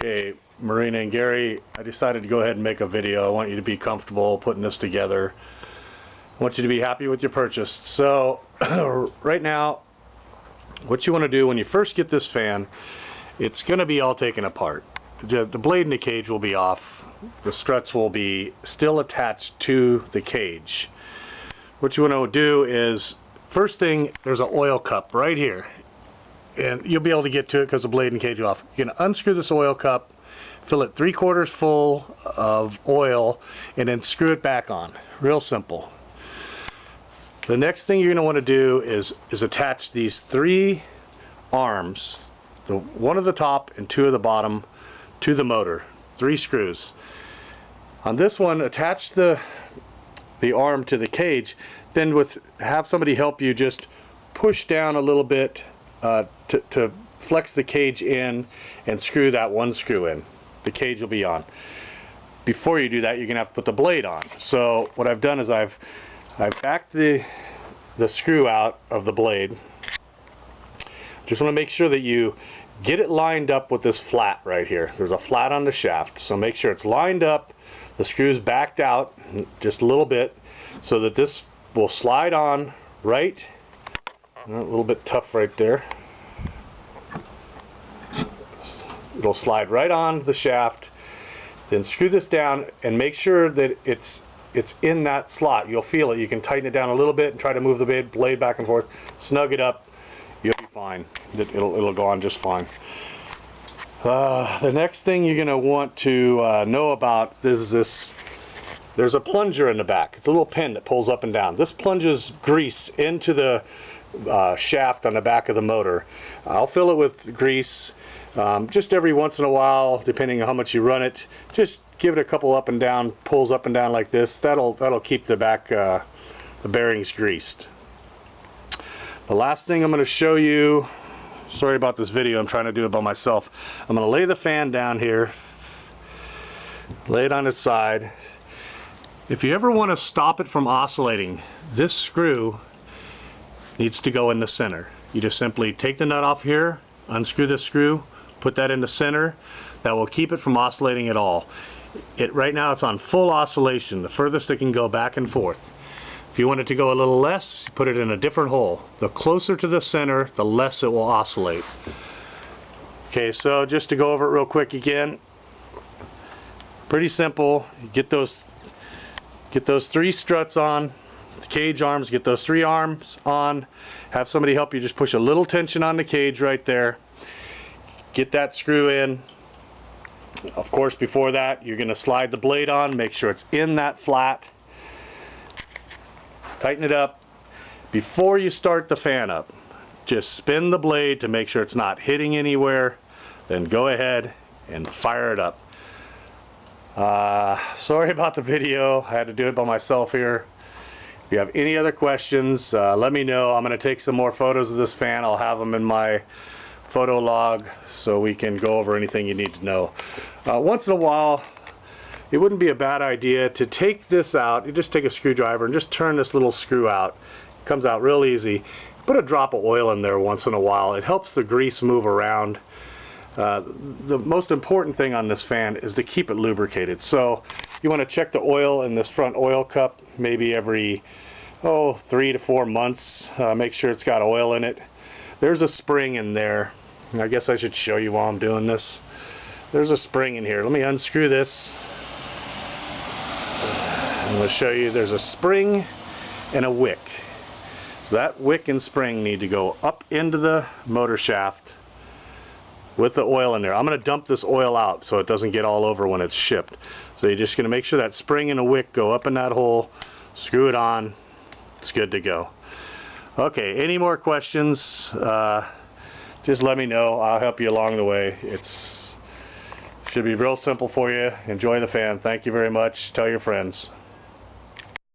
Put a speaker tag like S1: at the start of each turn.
S1: Okay, Marina and Gary, I decided to go ahead and make a video. I want you to be comfortable putting this together. I want you to be happy with your purchase. So, right now, what you want to do when you first get this fan, it's going to be all taken apart. The blade in the cage will be off. The struts will be still attached to the cage. What you want to do is, first thing, there's an oil cup right here. And you'll be able to get to it because the blade and cage are off. You're going to unscrew this oil cup, fill it 3/4 full of oil, and then screw it back on. Real simple. The next thing you're going to want to do is attach these 3 arms, one at the top and 2 at the bottom, to the motor. 3 screws. On this one, attach the arm to the cage, then have somebody help you just push down a little bit to flex the cage in and screw that one screw in. The cage will be on. Before you do that, you're gonna have to put the blade on. So what I've done is I've backed the screw out of the blade. Just want to make sure that you get it lined up with this flat right here. There's a flat on the shaft, so make sure it's lined up, the screw's backed out just a little bit so that this will slide on right. A little bit tough right there. It'll slide right on the shaft. Then screw this down and make sure that it's in that slot. You'll feel it. You can tighten it down a little bit and try to move the blade back and forth. Snug it up. You'll be fine. It'll go on just fine. The next thing you're going to want to know about is this. There's a plunger in the back. It's a little pin that pulls up and down. This plunges grease into the shaft on the back of the motor. I'll fill it with grease just every once in a while, depending on how much you run it. Just give it a couple up and down, pulls up and down like this. That'll keep the back the bearings greased. The last thing I'm going to show you, sorry about this video, I'm trying to do it by myself. I'm going to lay the fan down here, lay it on its side. If you ever want to stop it from oscillating, this screw needs to go in the center. You just simply take the nut off here, unscrew the screw, put that in the center. That will keep it from oscillating at all. Right now it's on full oscillation, the furthest it can go back and forth. If you want it to go a little less, put it in a different hole. The closer to the center, the less it will oscillate. Okay, so just to go over it real quick again, pretty simple. Get those 3 struts on, the cage arms, get those 3 arms on, have somebody help you just push a little tension on the cage right there, get that screw in. Of course, before that, you're going to slide the blade on, make sure it's in that flat, tighten it up. Before you start the fan up, just spin the blade to make sure it's not hitting anywhere, then go ahead and fire it up. Sorry about the video, I had to do it by myself here. If you have any other questions, let me know. I'm going to take some more photos of this fan. I'll have them in my photo log so we can go over anything you need to know. Once in a while, it wouldn't be a bad idea to take this out. You just take a screwdriver and just turn this little screw out. It comes out real easy. Put a drop of oil in there once in a while. It helps the grease move around. The most important thing on this fan is to keep it lubricated. So you want to check the oil in this front oil cup maybe every 3 to 4 months. Make sure it's got oil in it. There's a spring in there. I guess I should show you while I'm doing this. There's a spring in here. Let me unscrew this. I'm going to show you there's a spring and a wick. So that wick and spring need to go up into the motor shaft with the oil in there. I'm going to dump this oil out so it doesn't get all over when it's shipped. So you're just going to make sure that spring and the wick go up in that hole, screw it on, it's good to go. Okay, any more questions, just let me know. I'll help you along the way. Should be real simple for you. Enjoy the fan. Thank you very much. Tell your friends.